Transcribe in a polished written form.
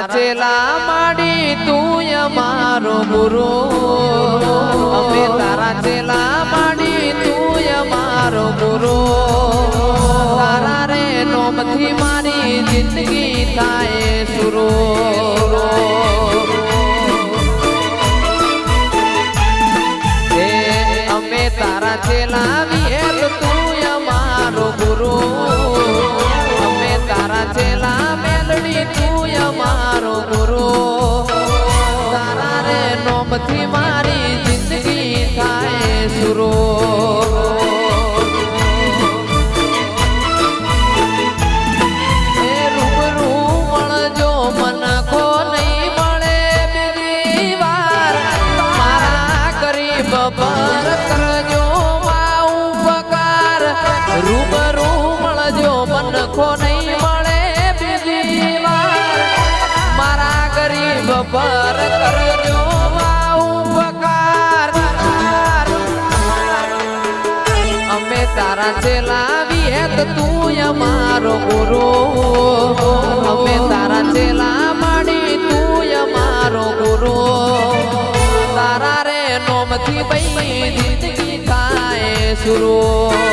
તારા ચેલા માડી તું અમારો ગુરુ અમે તારા ચેલા માડી તું અમારો ગુરુ તારા રે નોમથી મારી જિંદગી થાય સુરો અમે તારા ચેલા વિહે તો તું અમારો ગુરુ અમે તારા ચેલા મેલડી તું અમારો ગુરુ તારા રે નોમથી મારી જિંદગી થાય સુરો પર કરજો માં ઉપકાર રૂબરૂ મળજો મનખો નહીં મળે બીજી વાર મારા ગરીબ પર કરજો માં ઉપકાર અમે તારા ચેલા વિહે તો તું અમારો ગુરુ અમે તારા ચેલા માડી તું અમારો ગુરુ તારા રે નોમથી ભાઈ જિંદગી થાય સુરો